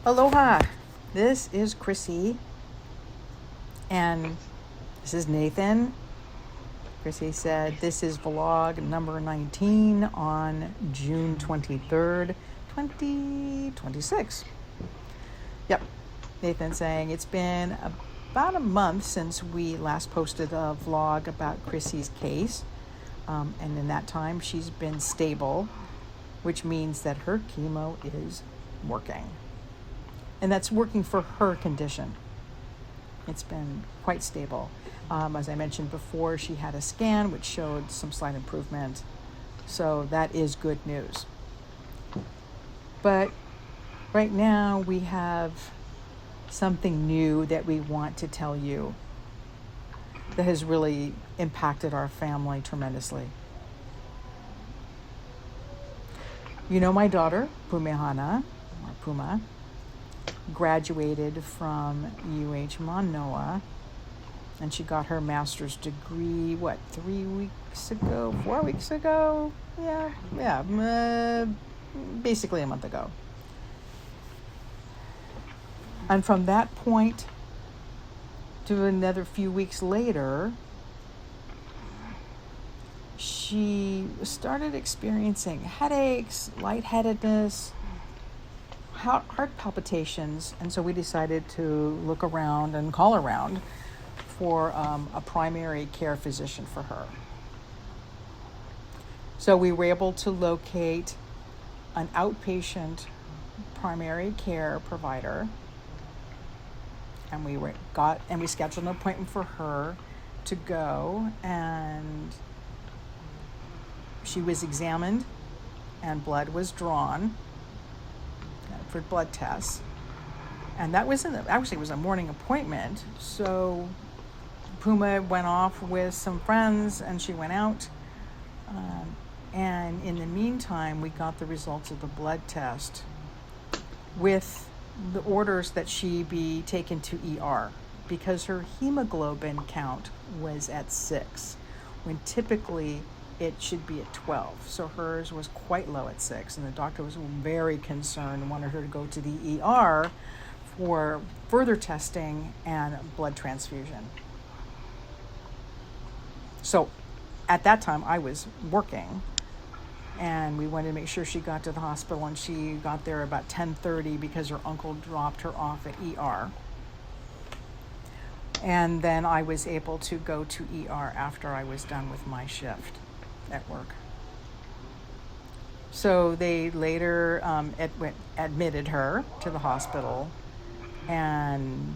Aloha, this is Chrissy, and this is Nathan. Chrissy said this is vlog number 19 on June 23rd, 2026. Yep, Nathan saying it's been about a month since we last posted a vlog about Chrissy's case, and in that time she's been stable, which means that her chemo is working. And that's working for her condition. It's been quite stable. As I mentioned before, she had a scan which showed some slight improvement. So that is good news. But right now we have something new that we want to tell you that has really impacted our family tremendously. You know, my daughter, Pumehana, or Puma, graduated from UH Manoa, and she got her master's degree, 4 weeks ago? Basically a month ago. And from that point to another few weeks later, she started experiencing headaches, lightheadedness, heart palpitations, and so we decided to look around and call around for a primary care physician for her. So we were able to locate an outpatient primary care provider, and we scheduled an appointment for her to go, and she was examined and blood was drawn for blood tests, and that was actually it was a morning appointment. So Puma went off with some friends and she went out, and in the meantime we got the results of the blood test with the orders that she be taken to ER because her hemoglobin count was at 6 when typically it should be at 12. So hers was quite low at 6, and the doctor was very concerned and wanted her to go to the ER for further testing and blood transfusion. So at that time I was working, and we wanted to make sure she got to the hospital, and she got there about 10:30 because her uncle dropped her off at ER. And then I was able to go to ER after I was done with my shift at work. So they later admitted her to the hospital, and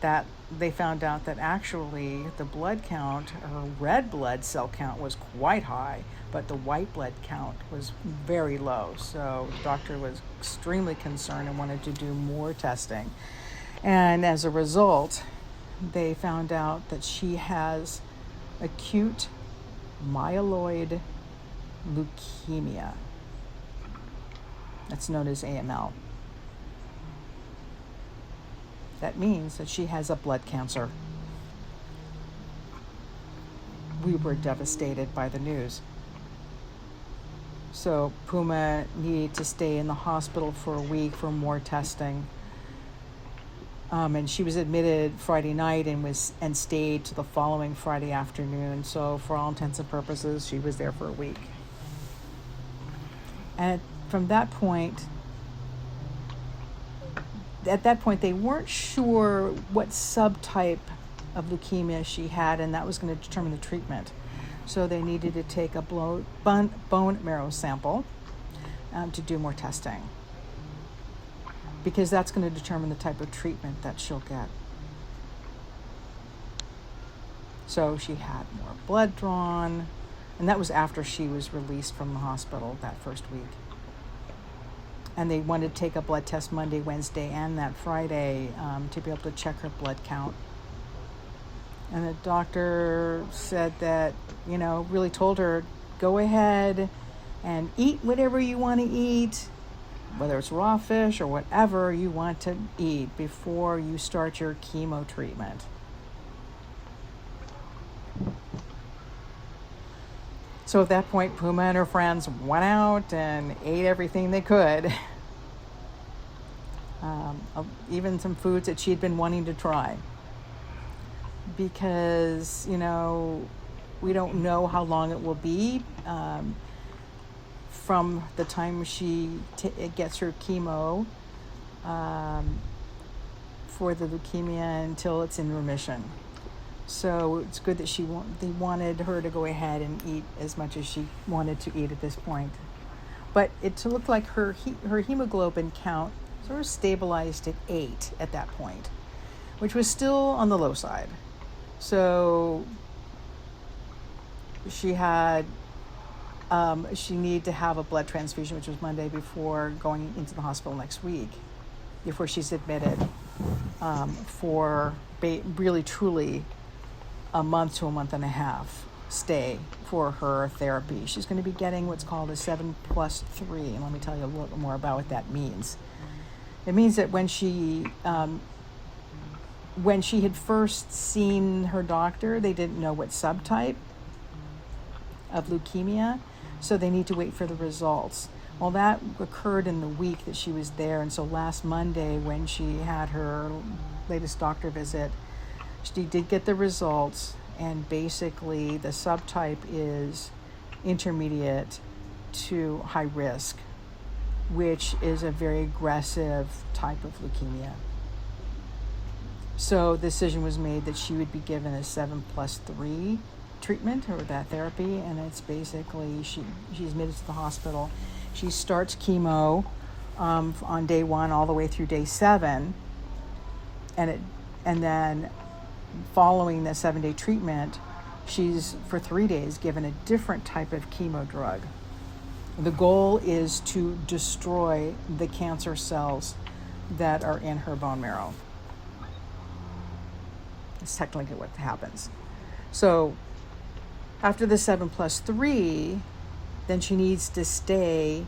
that they found out that actually the blood count, her red blood cell count, was quite high, but the white blood count was very low. So the doctor was extremely concerned and wanted to do more testing. And as a result, they found out that she has acute myeloid leukemia. That's known as AML. That means that she has a blood cancer. We were devastated by the news. So Puma needed to stay in the hospital for a week for more testing. And she was admitted Friday night and stayed to the following Friday afternoon. So for all intents and purposes, she was there for a week. And from that point, they weren't sure what subtype of leukemia she had, and that was going to determine the treatment. So they needed to take a bone marrow sample to do more testing, because that's going to determine the type of treatment that she'll get. So she had more blood drawn, and that was after she was released from the hospital that first week. And they wanted to take a blood test Monday, Wednesday, and that Friday to be able to check her blood count. And the doctor said that, really told her, go ahead and eat whatever you want to eat, whether it's raw fish or whatever you want to eat before you start your chemo treatment. So at that point, Puma and her friends went out and ate everything they could. even some foods that she had been wanting to try. Because, we don't know how long it will be from the time she gets her chemo for the leukemia until it's in remission. So it's good that they wanted her to go ahead and eat as much as she wanted to eat at this point. But it looked like her hemoglobin count sort of stabilized at 8 at that point, which was still on the low side. So she needed to have a blood transfusion, which was Monday, before going into the hospital next week, before she's admitted for really truly a month to a month and a half stay for her therapy. She's going to be getting what's called a 7+3, and let me tell you a little more about what that means. It means that when she had first seen her doctor, they didn't know what subtype of leukemia, so they need to wait for the results. Well, that occurred in the week that she was there, and so last Monday when she had her latest doctor visit, she did get the results, and basically the subtype is intermediate to high risk, which is a very aggressive type of leukemia. So the decision was made that she would be given a 7+3 treatment, or that therapy, and it's basically she's admitted to the hospital. She starts chemo on day 1 all the way through day 7, and then following the 7-day treatment, she's for 3 days given a different type of chemo drug. The goal is to destroy the cancer cells that are in her bone marrow. It's technically what happens. So after the 7+3, then she needs to stay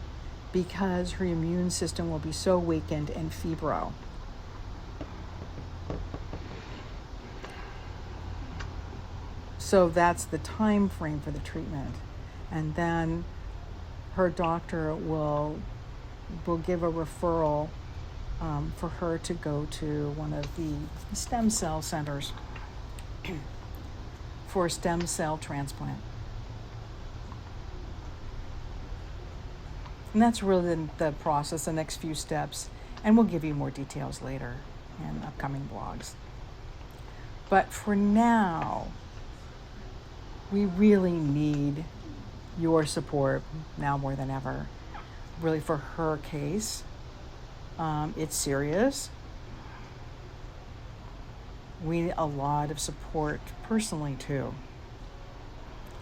because her immune system will be so weakened and febrile. So that's the time frame for the treatment. And then her doctor will give a referral for her to go to one of the stem cell centers for a stem cell transplant. And that's really the process, the next few steps. And we'll give you more details later in upcoming blogs. But for now, we really need your support now more than ever, really, for her case. It's serious. We need a lot of support personally too.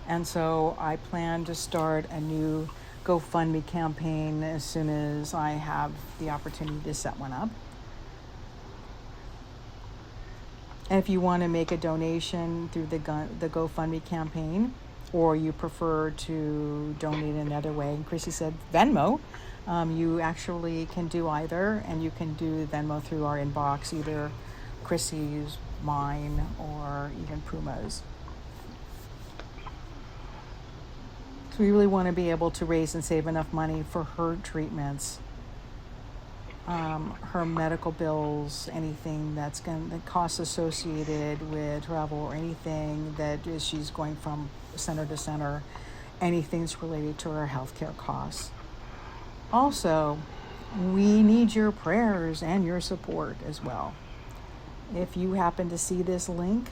And so I plan to start a new GoFundMe campaign as soon as I have the opportunity to set one up. And if you want to make a donation through the GoFundMe campaign, or you prefer to donate another way, and Chrissy said Venmo, you actually can do either, and you can do Venmo through our inbox, either Chrissy's, mine, or even Puma's. So we really want to be able to raise and save enough money for her treatments, her medical bills, anything the costs associated with travel, or anything that she's going from center to center, anything that's related to her healthcare costs. Also, we need your prayers and your support as well. If you happen to see this link,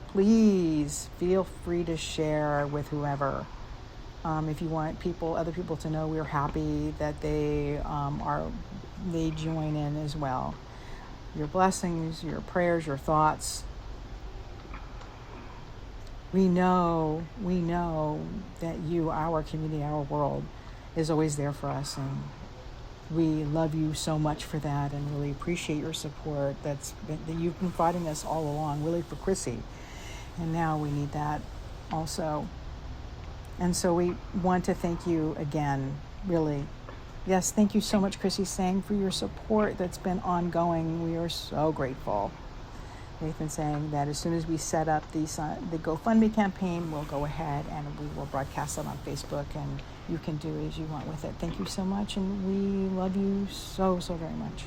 please feel free to share with whoever. If you want other people to know we're happy that they join in as well. Your blessings, your prayers, your thoughts. We know that you, our community, our world, is always there for us, and we love you so much for that, and really appreciate your support that you've been providing us all along, really, for Chrissy. And now we need that also. And so we want to thank you again, really. Yes, thank you so much, Chrissy Sang, for your support that's been ongoing. We are so grateful. Nathan saying that as soon as we set up the GoFundMe campaign, we'll go ahead and we will broadcast it on Facebook, and you can do as you want with it. Thank you so much, and we love you so, so very much.